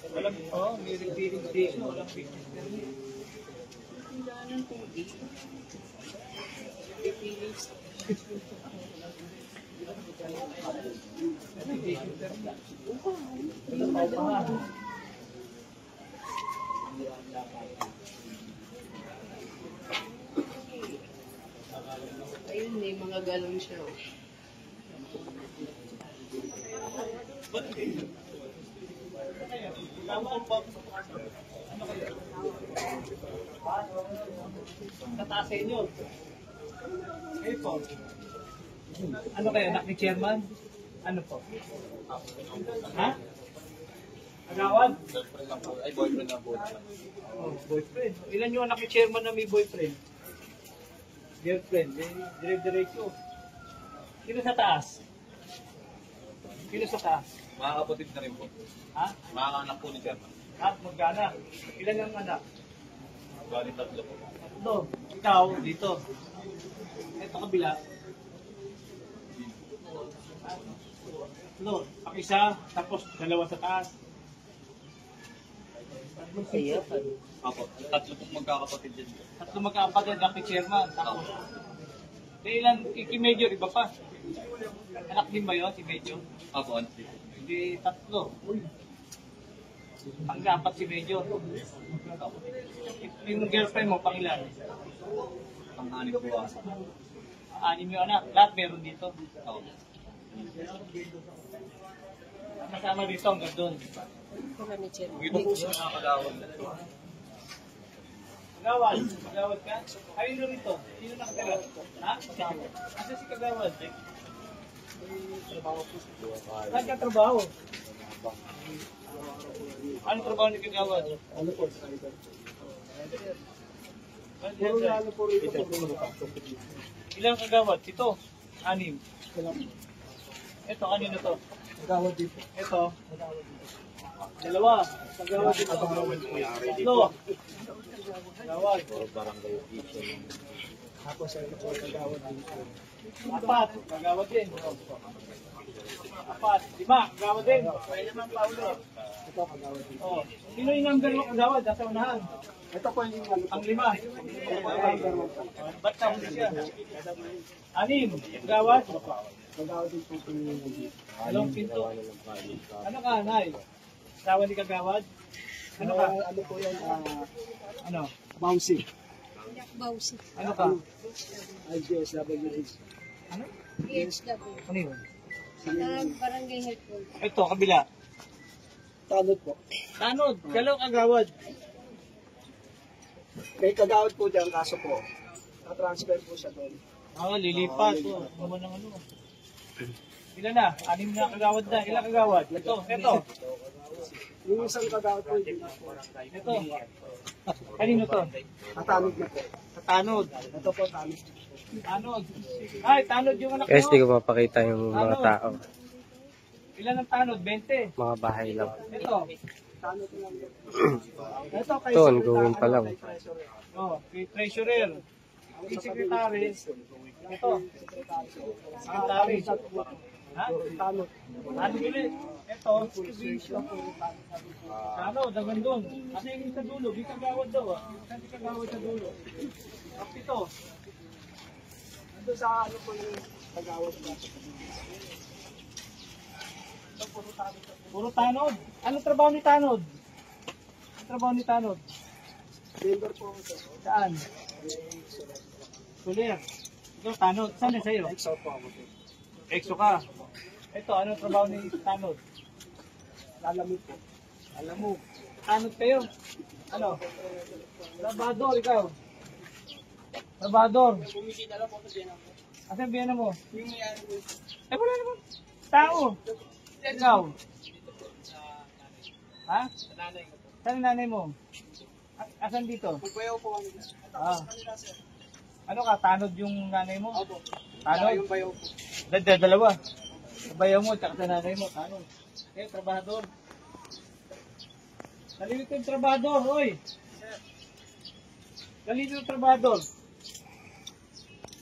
Walang, may repeating station, walang business permit. Tindahan ng tubig. Repeating station. Ayun, may mga galon siya. Tataas sa inyo. Okay po. Ano kayo, anak ni chairman? Ano po? Ha? Agawad? Ay, boyfriend na po. Oh, boyfriend. Ilan yung anak ni chairman na may boyfriend? Girlfriend. Dire-diretso. Sino sa taas? Sino sa taas? Mga kapatid na rin po. Ha? Mga anak po ni Chairman. Ha? Magkana? Ilan ang anak? Bali tatlo po. Ito. Ikaw, dito. Ito kabila. Ito. Pakisa, tapos dalawa sa taas. Apo, tatlo pong magkakapatid din po. Tatlo magkakapatid ang chairman. Tapos, ilan, Major, iba pa. Anak din ba yun, si Major? Apo, anak din. Hindi, tatlo. Pang-apat si Major. Yung girlfriend mo, pang-ilan? Pang-anim po ako. Anim yung anak. Lahat meron dito. Ako. Kasama dito hanggang doon. Ito po siya nakakadawag. Kagawad. Kagawad ka? Ayun na rito. Sino nakatira? Ha? Asa si Kagawad? Saan ka trabaho? Anong trabaho ni Kagawad? Ano po? Ano po rito? Ilang Kagawad? Ito? Anim. Ito, kanino to? Kagawad dito. Ito. Dalawa. Kagawad dito. Tatlo. Kagawad. Tapos ay ito kagawad dito. Apat. Kagawad din. Apat. Lima. Kagawad din. May limang Paulo. Ito kagawad dito. Oh. Sino yung number mo kagawad? Nasa unahan. Ito po yung ano. Ang lima. Ba't na huli siya? Anim. Kagawad. Kagawad dito po yung Dalawang pinto. Ano ka, Nay? Asawa ni Kagawad? Ano ka? ano po yan? Ano? Bouncy. Bausi. Ano ka? IGSWH. Ano? PHW. Ano yun? Barangay Health World. Ito, kabila. Tanod po. Tanod. Dalawang Kagawad. May kagawad po dyan, kaso po. Na-transfer po siya doon. Lilipat. Ano ng ano? Ilan na? Anim na Kagawad na. Ilang Kagawad? Ito. Yung isang kagawad po, hindi na po. Ito. Kanino to? Natanod na po. Sa Tanod. Ito po, tanod. Tanod. Ay, Tanod yung anak Guys, di mo. ko mapakita yung mga tao. Ilan ang Tanod? 20. Mga bahay lang. Ito. Tanod lang. Ito kay Ito, ongoing pa lang. kay treasurer. Kay secretary. Ito. Secretary. Ha? Tanod. Ano ulit? Ito. Tanod, hanggang doon. Kasi yung sa dulo, di Kagawad daw ah. Kasi Kagawad sa dulo. Tapos ito. Ito sa ano po yung kagawad na. Puro Tanod. Anong trabaho ni Tanod? Anong trabaho ni Tanod? Member po ako. Saan? Sulir. Ito, Tanod. Saan na sa'yo? Exo po ako. Exo ka. Ito, anong trabaho ni Tanod? Lalamig po. Alam mo, Tanod kayo. Ano? Trabador, ikaw. Trabador. Asan biyana mo? Eh, wala naman. Tao. Ikaw. Ha? Saan ang nanay mo? Asan dito? Magbayaw po kami. Ah. Ano ka? Tanod yung nanay mo? Opo. Tanod? Yung bayaw po. Dalawa. Sabayaw mo, tsaka sa nanay mo. Tanod. Okay, trabador. Dali dito yung trabador, oy. Dali dito yung trabador.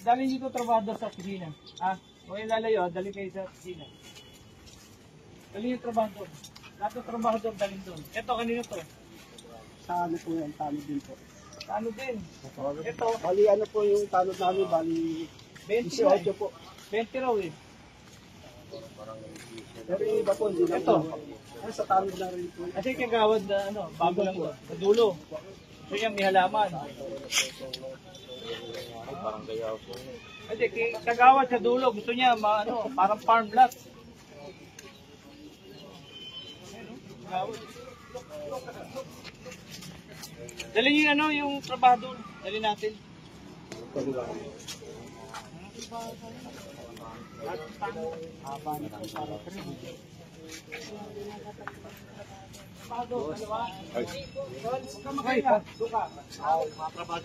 Dali dito yung trabador sa opisina. Ha? O yung lalayo, dali kayo sa opisina. Dali yung trabador. Lahat ng trabahador dalhin doon. Ito, kanino to? Sa ano po yan, tanod din po. Ano din? Ito, Bali ano po yung tanod namin, bali 20 raw. 18 po. 20 raw eh. Pero yung iba po, hindi na Ito. po. Ay, sa tanod na rin po. Kasi kagawad na ano, bago lang to. Sa dulo. So yan, may halaman. Kasi kagawad sa dulo, gusto niya ano, parang farm lot. Kagawad. Dali niyo ano, yung trabaho doon. Dali natin. Haba na po para rin. Trabaho, dalawa. Ay. Kamakay ka. Suka. Mga trabaho